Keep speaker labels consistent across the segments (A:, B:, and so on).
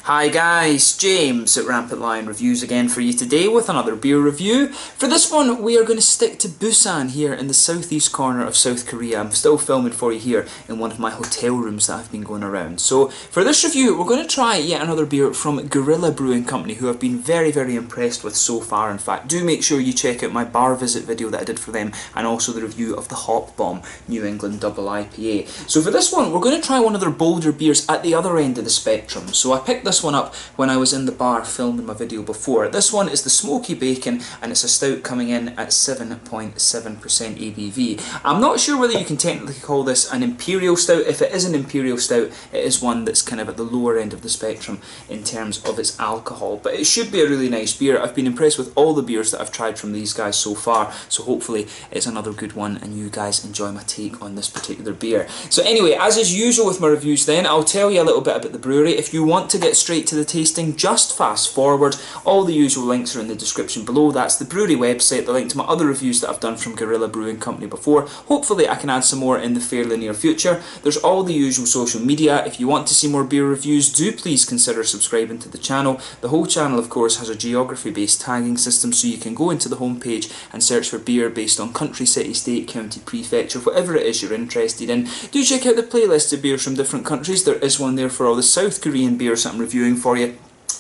A: Hi guys, James at Rampant Lion Reviews again for you today with another beer review. For this one we are going to stick to Busan here in the southeast corner of South Korea. I'm still filming for you here in one of my hotel rooms that I've been going around. So for this review we're going to try yet another beer from Gorilla Brewing Company, who I've been very impressed with so far. In fact, do make sure you check out my bar visit video that I did for them, and also the review of the Hop Bomb New England Double IPA. So for this one we're going to try one of their bolder beers at the other end of the spectrum. So I picked this one up when I was in the bar filming my video before. This one is the Smokey Bacon, and it's a stout coming in at 7.7% ABV. I'm not sure whether you can technically call this an imperial stout. If it is an imperial stout, it is one that's kind of at the lower end of the spectrum in terms of its alcohol, but it should be a really nice beer. I've been impressed with all the beers that I've tried from these guys so far, so hopefully it's another good one and you guys enjoy my take on this particular beer. So anyway, as is usual with my reviews then, I'll tell you a little bit about the brewery. If you want to get straight to the tasting, just fast forward. All the usual links are in the description below. That's the brewery website, the link to my other reviews that I've done from Gorilla Brewing Company before. Hopefully I can add some more in the fairly near future. There's all the usual social media. If you want to see more beer reviews, do please consider subscribing to the channel. The whole channel of course has a geography based tagging system, so you can go into the homepage and search for beer based on country, city, state, county, prefecture, whatever it is you're interested in. Do check out the playlist of beers from different countries. There is one there for all the South Korean beers that I'm reviewing for you.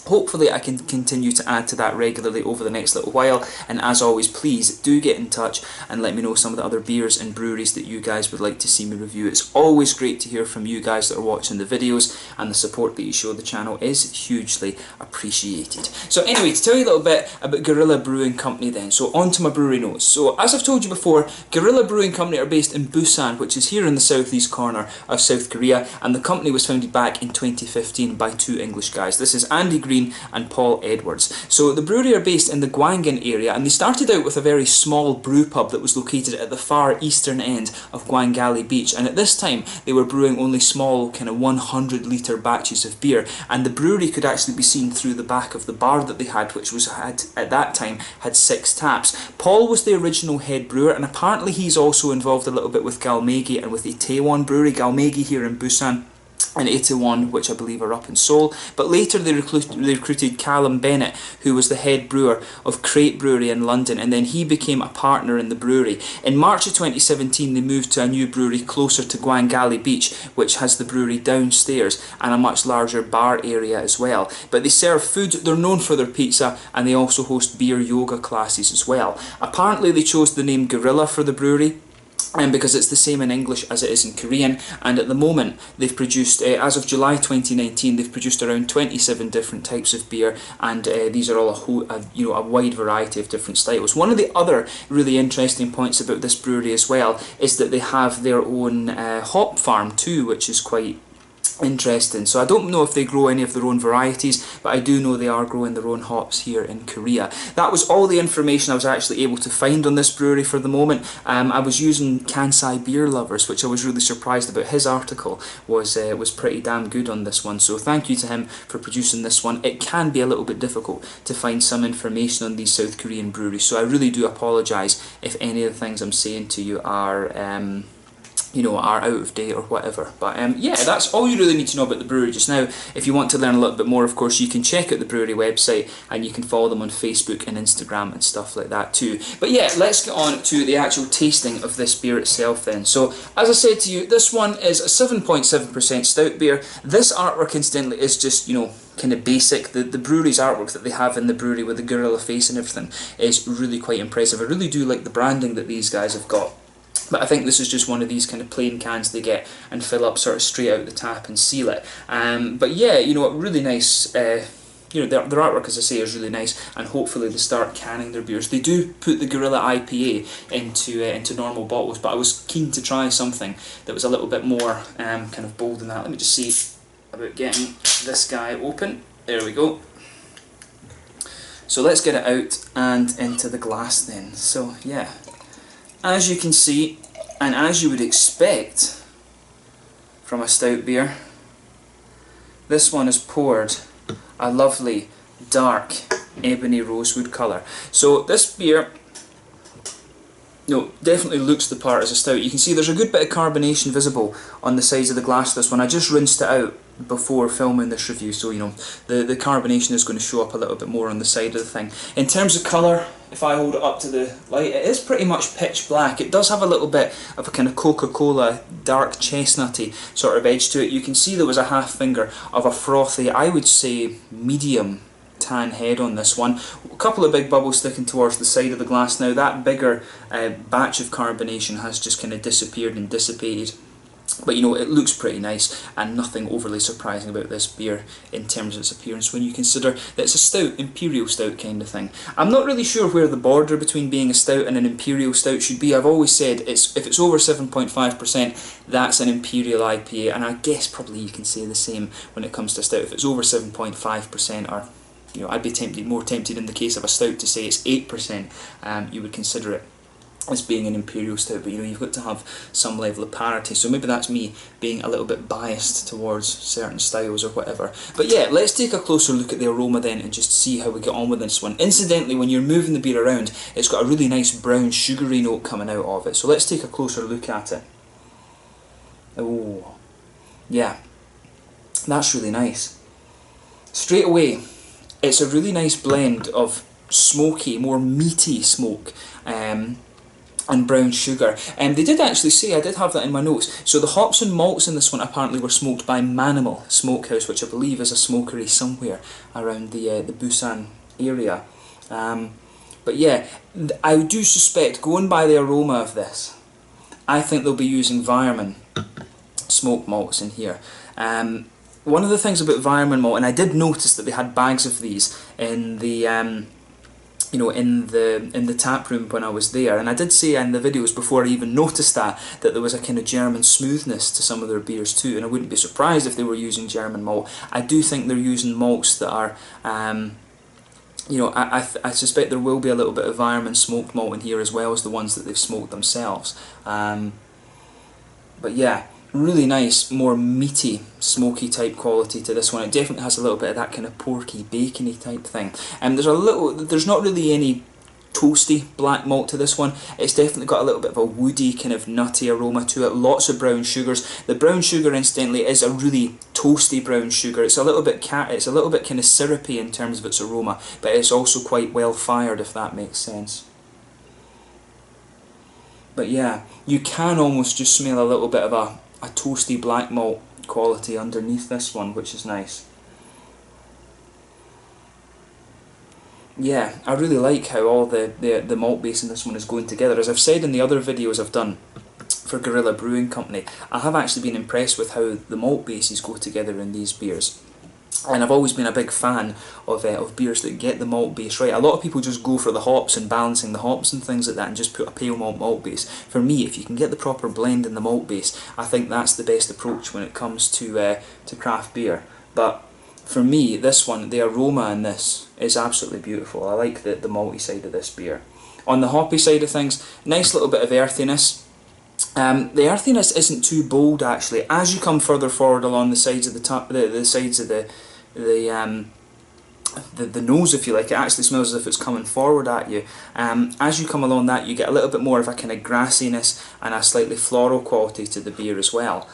A: Hopefully I can continue to add to that regularly over the next little while, and as always please do get in touch and let me know some of the other beers and breweries that you guys would like to see me review. It's always great to hear from you guys that are watching the videos, and the support that you show the channel is hugely appreciated. So anyway, to tell you a little bit about Gorilla Brewing Company then, so on to my brewery notes. So as I've told you before, Gorilla Brewing Company are based in Busan, which is here in the southeast corner of South Korea, and the company was founded back in 2015 by two English guys. This is Andy Green and Paul Edwards. So the brewery are based in the Gwangan area, and they started out with a very small brew pub that was located at the far eastern end of Gwangali Beach, and at this time they were brewing only small kind of 100 litre batches of beer, and the brewery could actually be seen through the back of the bar that they had, which was at that time had 6 taps. Paul was the original head brewer, and apparently he's also involved a little bit with Galmegi and with Itaewon Brewery, Galmegi here in Busan, and Itaewon, which I believe are up in Seoul. But later they recruited Callum Bennett, who was the head brewer of Crate Brewery in London, and then he became a partner in the brewery. In March of 2017 they moved to a new brewery closer to Gwangali Beach, which has the brewery downstairs and a much larger bar area as well. But they serve food, they're known for their pizza, and they also host beer yoga classes as well. Apparently they chose the name Gorilla for the brewery, and because it's the same in English as it is in Korean, and at the moment they've produced, as of July 2019, they've produced around 27 different types of beer, and these are all a wide variety of different styles. One of the other really interesting points about this brewery as well is that they have their own hop farm too, which is quite interesting. So I don't know if they grow any of their own varieties, but I do know they are growing their own hops here in Korea. That was all the information I was actually able to find on this brewery for the moment. I was using Kansai Beer Lovers, which I was really surprised about. His article was pretty damn good on this one, so thank you to him for producing this one. It can be a little bit difficult to find some information on these South Korean breweries, so I really do apologise if any of the things I'm saying to you are are out of date or whatever. But yeah, that's all you really need to know about the brewery just now. If you want to learn a little bit more, of course, you can check out the brewery website, and you can follow them on Facebook and Instagram and stuff like that too. But yeah, let's get on to the actual tasting of this beer itself then. So, as I said to you, this one is a 7.7% stout beer. This artwork, incidentally, is just, kind of basic. The brewery's artwork that they have in the brewery with the gorilla face and everything is really quite impressive. I really do like the branding that these guys have got. But I think this is just one of these kind of plain cans they get and fill up sort of straight out the tap and seal it. But yeah, really nice. Their artwork, as I say, is really nice, and hopefully they start canning their beers. They do put the Gorilla IPA into normal bottles, but I was keen to try something that was a little bit more kind of bold than that. Let me just see about getting this guy open. There we go. So let's get it out and into the glass then. So yeah. As you can see, and as you would expect from a stout beer, this one is poured a lovely dark ebony rosewood colour. So this beer no, definitely looks the part as a stout. You can see there's a good bit of carbonation visible on the sides of the glass of this one. I just rinsed it out before filming this review, so you know the carbonation is going to show up a little bit more on the side of the thing. In terms of colour, if I hold it up to the light, it is pretty much pitch black. It does have a little bit of a kind of Coca-Cola dark chestnutty sort of edge to it. You can see there was a half finger of a frothy, I would say medium tan head on this one. A couple of big bubbles sticking towards the side of the glass now. That bigger batch of carbonation has just kind of disappeared and dissipated. But you know, it looks pretty nice, and nothing overly surprising about this beer in terms of its appearance when you consider that it's a stout, imperial stout kind of thing. I'm not really sure where the border between being a stout and an imperial stout should be. I've always said if it's over 7.5%, that's an imperial IPA, and I guess probably you can say the same when it comes to stout. If it's over 7.5%, or you know, I'd be more tempted in the case of a stout to say it's 8%. You would consider it as being an imperial stout, but you know, you've got to have some level of parity, so maybe that's me being a little bit biased towards certain styles or whatever. But yeah, let's take a closer look at the aroma then and just see how we get on with this one. Incidentally, when you're moving the beer around, it's got a really nice brown sugary note coming out of it, so let's take a closer look at it. Oh, yeah, that's really nice. Straight away, it's a really nice blend of smoky, more meaty smoke, and brown sugar. They did actually say, I did have that in my notes, so the hops and malts in this one apparently were smoked by Manimal Smokehouse, which I believe is a smokery somewhere around the Busan area. But yeah, I do suspect, going by the aroma of this, I think they'll be using Weirmann smoked malts in here. One of the things about Weirmann malt, and I did notice that they had bags of these in the you know, in the tap room when I was there, and I did say in the videos before I even noticed that there was a kind of German smoothness to some of their beers too, and I wouldn't be surprised if they were using German malt. I do think they're using malts that are, you know, I suspect there will be a little bit of Weirmann smoked malt in here as well as the ones that they've smoked themselves. But yeah, really nice, more meaty, smoky type quality to this one. It definitely has a little bit of that kind of porky, bacony type thing. And there's not really any toasty black malt to this one. It's definitely got a little bit of a woody, kind of nutty aroma to it. Lots of brown sugars. The brown sugar, incidentally, is a really toasty brown sugar. It's a little bit kind of syrupy in terms of its aroma, but it's also quite well fired, if that makes sense. But yeah, you can almost just smell a little bit of a toasty black malt quality underneath this one, which is nice. Yeah, I really like how all the malt base in this one is going together. As I've said in the other videos I've done for Guerrilla Brewing Company, I have actually been impressed with how the malt bases go together in these beers. And I've always been a big fan of beers that get the malt base right. A lot of people just go for the hops and balancing the hops and things like that and just put a pale malt base. For me, if you can get the proper blend in the malt base, I think that's the best approach when it comes to craft beer. But for me, this one, the aroma in this is absolutely beautiful. I like the malty side of this beer. On the hoppy side of things, nice little bit of earthiness. The earthiness isn't too bold actually. As you come further forward along the sides of the sides of the nose, if you like, it actually smells as if it's coming forward at you. As you come along that, you get a little bit more of a kind of grassiness and a slightly floral quality to the beer as well.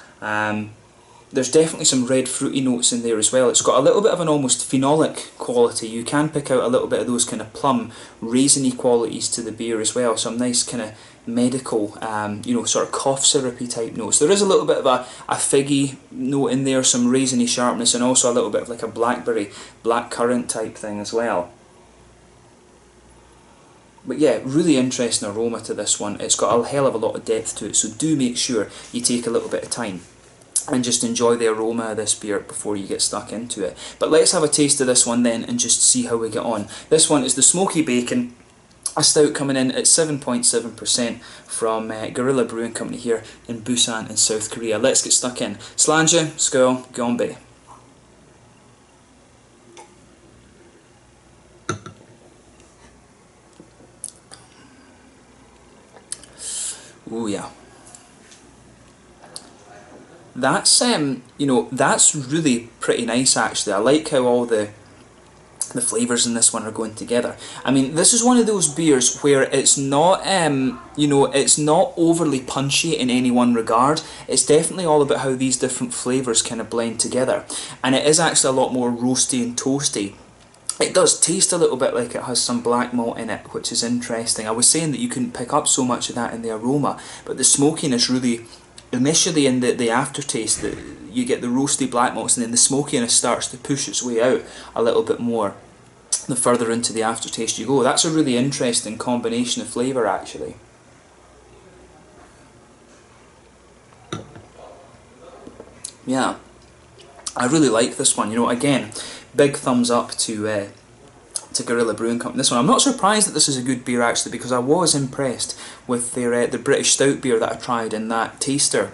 A: There's definitely some red fruity notes in there as well. It's got a little bit of an almost phenolic quality. You can pick out a little bit of those kind of plum, raisiny qualities to the beer as well. Some nice kind of medical, you know, sort of cough syrupy type notes. There is a little bit of a figgy note in there, some raisiny sharpness, and also a little bit of like a blackberry, blackcurrant type thing as well. But yeah, really interesting aroma to this one. It's got a hell of a lot of depth to it, so do make sure you take a little bit of time and just enjoy the aroma of this beer before you get stuck into it. But let's have a taste of this one then and just see how we get on. This one is the Smokey Bacon, a stout coming in at 7.7% from Guerrilla Brewing Company here in Busan in South Korea. Let's get stuck in. Slanja, skål, gombe. Ooh yeah. That's you know, that's really pretty nice actually. I like how all the the flavours in this one are going together. I mean, this is one of those beers where it's not, you know, it's not overly punchy in any one regard. It's definitely all about how these different flavours kind of blend together. And it is actually a lot more roasty and toasty. It does taste a little bit like it has some black malt in it, which is interesting. I was saying that you couldn't pick up so much of that in the aroma, but the smokiness really, initially in the aftertaste, you get the roasty black malts, and then the smokiness starts to push its way out a little bit more the further into the aftertaste you go. That's a really interesting combination of flavour, actually. Yeah, I really like this one. You know, again, big thumbs up to Guerrilla Brewing Company. This one, I'm not surprised that this is a good beer actually, because I was impressed with their the British Stout beer that I tried in that taster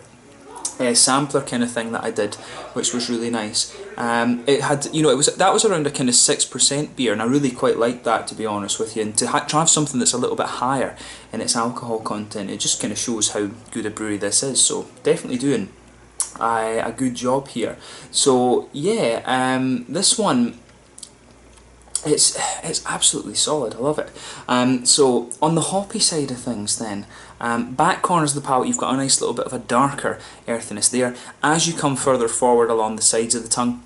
A: sampler kind of thing that I did, which was really nice. It had, you know, that was around a kind of 6% beer, and I really quite liked that, to be honest with you. And to try to have something that's a little bit higher in its alcohol content, it just kind of shows how good a brewery this is. So definitely doing a good job here. So yeah, this one, it's absolutely solid. I love it. So on the hoppy side of things then, back corners of the palate, you've got a nice little bit of a darker earthiness there. As you come further forward along the sides of the tongue,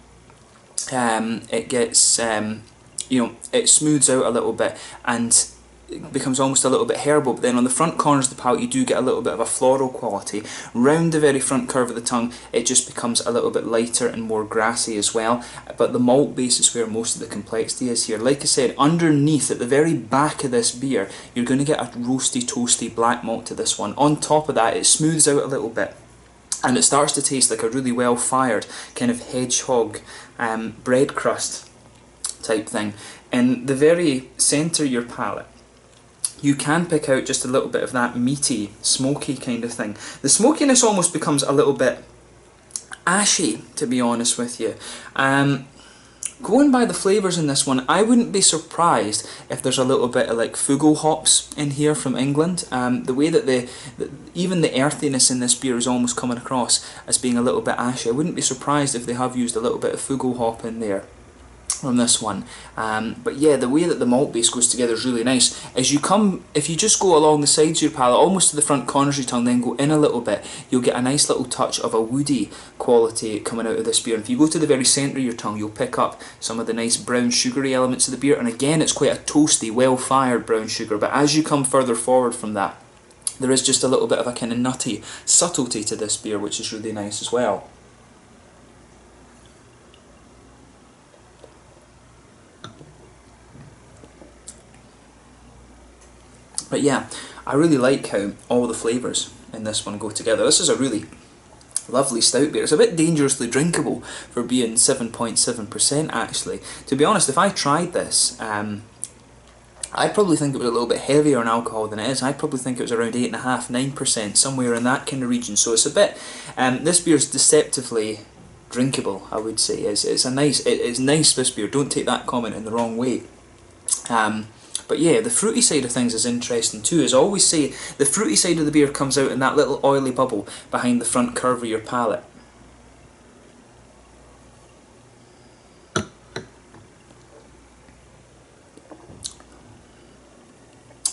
A: it gets, you know, it smooths out a little bit and it becomes almost a little bit herbal. But then on the front corners of the palate, you do get a little bit of a floral quality. Round the very front curve of the tongue, it just becomes a little bit lighter and more grassy as well. But the malt base is where most of the complexity is here. Like I said, underneath, at the very back of this beer, you're going to get a roasty, toasty black malt to this one. On top of that, it smooths out a little bit, and it starts to taste like a really well-fired kind of hedgehog bread crust type thing. In the very centre of your palate, you can pick out just a little bit of that meaty, smoky kind of thing. The smokiness almost becomes a little bit ashy, to be honest with you. Going by the flavours in this one, I wouldn't be surprised if there's a little bit of like Fugo hops in here from England. The way that even the earthiness in this beer is almost coming across as being a little bit ashy. I wouldn't be surprised if they have used a little bit of Fugo hop in there from this one. But yeah, the way that the malt base goes together is really nice. As you come, if you just go along the sides of your palate, almost to the front corners of your tongue, then go in a little bit, you'll get a nice little touch of a woody quality coming out of this beer. And if you go to the very centre of your tongue, you'll pick up some of the nice brown sugary elements of the beer. And again, it's quite a toasty, well-fired brown sugar. But as you come further forward from that, there is just a little bit of a kind of nutty subtlety to this beer, which is really nice as well. But yeah, I really like how all the flavours in this one go together. This is a really lovely stout beer. It's a bit dangerously drinkable for being 7.7% actually. To be honest, if I tried this, I'd probably think it was a little bit heavier in alcohol than it is. I'd probably think it was around 8.5%, 9%, somewhere in that kind of region. So it's a bit, this beer is deceptively drinkable, I would say. It's nice, this beer. Don't take that comment in the wrong way. But yeah, the fruity side of things is interesting too. As I always say, the fruity side of the beer comes out in that little oily bubble behind the front curve of your palate.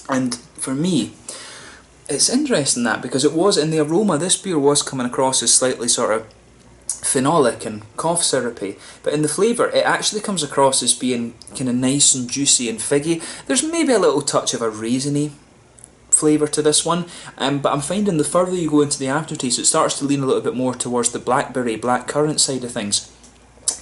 A: And for me, it's interesting that, because it was in the aroma, this beer was coming across as slightly sort of phenolic and cough syrupy, but in the flavour it actually comes across as being kind of nice and juicy and figgy. There's maybe a little touch of a raisiny flavour to this one, but I'm finding the further you go into the aftertaste, it starts to lean a little bit more towards the blackberry, blackcurrant side of things.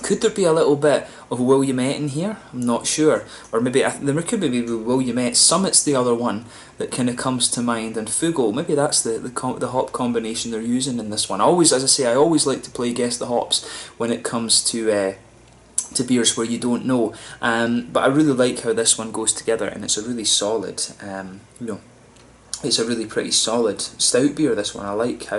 A: Could there be a little bit of Williamette in here? I'm not sure. Or maybe there could be maybe Williamette. Summit's the other one that kind of comes to mind, and Fugo. Maybe that's the hop combination they're using in this one. As I say, I always like to play guess the hops when it comes to beers where you don't know. But I really like how this one goes together, and it's a really solid, it's a really pretty solid stout beer, this one. I like how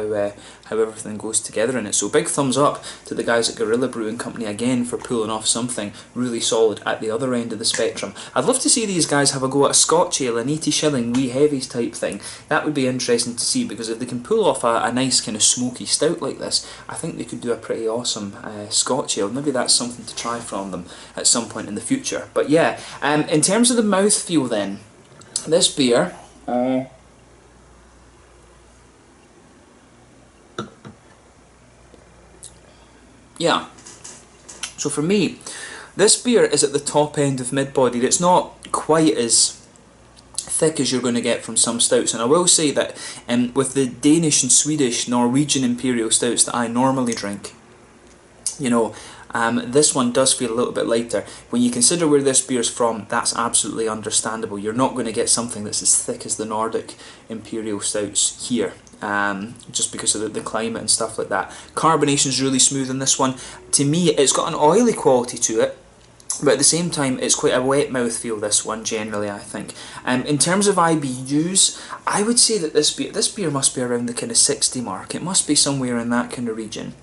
A: everything goes together in it. So big thumbs up to the guys at Gorilla Brewing Company again for pulling off something really solid at the other end of the spectrum. I'd love to see these guys have a go at a Scotch ale, an 80 shilling wee heavies type thing. That would be interesting to see, because if they can pull off a nice kind of smoky stout like this, I think they could do a pretty awesome Scotch ale. Maybe that's something to try from them at some point in the future. But yeah, in terms of the mouthfeel then, this beer... yeah, so for me, this beer is at the top end of mid-bodied. It's not quite as thick as you're going to get from some stouts, and I will say that with the Danish and Swedish, Norwegian imperial stouts that I normally drink, you know, this one does feel a little bit lighter. When you consider where this beer's from, that's absolutely understandable. You're not going to get something that's as thick as the Nordic imperial stouts here. Just because of the climate and stuff like that. Carbonation's really smooth in this one. To me, it's got an oily quality to it, but at the same time, it's quite a wet mouthfeel, this one, generally, I think. In terms of IBUs, I would say that this beer must be around the kind of 60 mark. It must be somewhere in that kind of region.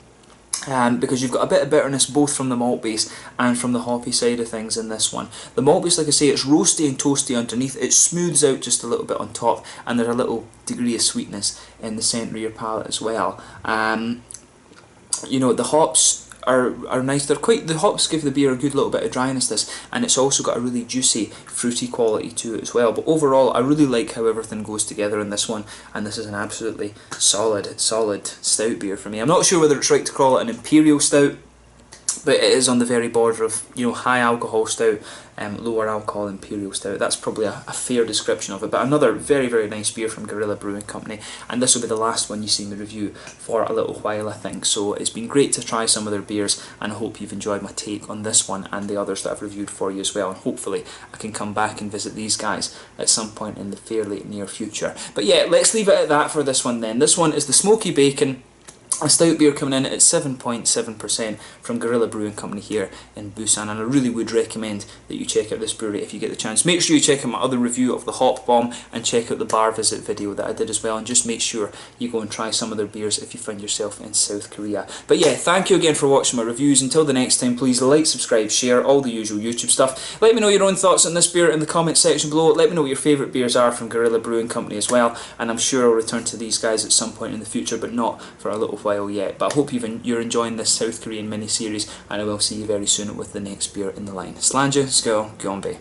A: Because you've got a bit of bitterness both from the malt base and from the hoppy side of things in this one. The malt base, like I say, it's roasty and toasty underneath. It smooths out just a little bit on top, and there's a little degree of sweetness in the centre of your palate as well. You know, the hops are nice. The hops give the beer a good little bit of dryness, and it's also got a really juicy, fruity quality to it as well. But overall, I really like how everything goes together in this one, and this is an absolutely solid stout beer for me. I'm not sure whether it's right to call it an imperial stout, but it is on the very border of, you know, high alcohol stout, lower alcohol imperial stout. That's probably a fair description of it. But another very nice beer from Gorilla Brewing Company, and this will be the last one you see in the review for a little while, I think. So it's been great to try some of their beers, and I hope you've enjoyed my take on this one and the others that I've reviewed for you as well. And hopefully I can come back and visit these guys at some point in the fairly near future. But yeah, let's leave it at that for this one then. This one is the Smokey Bacon, a stout beer coming in at 7.7% from Gorilla Brewing Company here in Busan, and I really would recommend that you check out this brewery if you get the chance. Make sure you check out my other review of the Hop Bomb, and check out the bar visit video that I did as well, and just make sure you go and try some of their beers if you find yourself in South Korea. But yeah, thank you again for watching my reviews. Until the next time, please like, subscribe, share, all the usual YouTube stuff. Let me know your own thoughts on this beer in the comment section below. Let me know what your favourite beers are from Gorilla Brewing Company as well, and I'm sure I'll return to these guys at some point in the future, but not for a little while yet. But I hope you're enjoying this South Korean mini-series, and I will see you very soon with the next beer in the line. Slanja, Skål, Gyeongbae.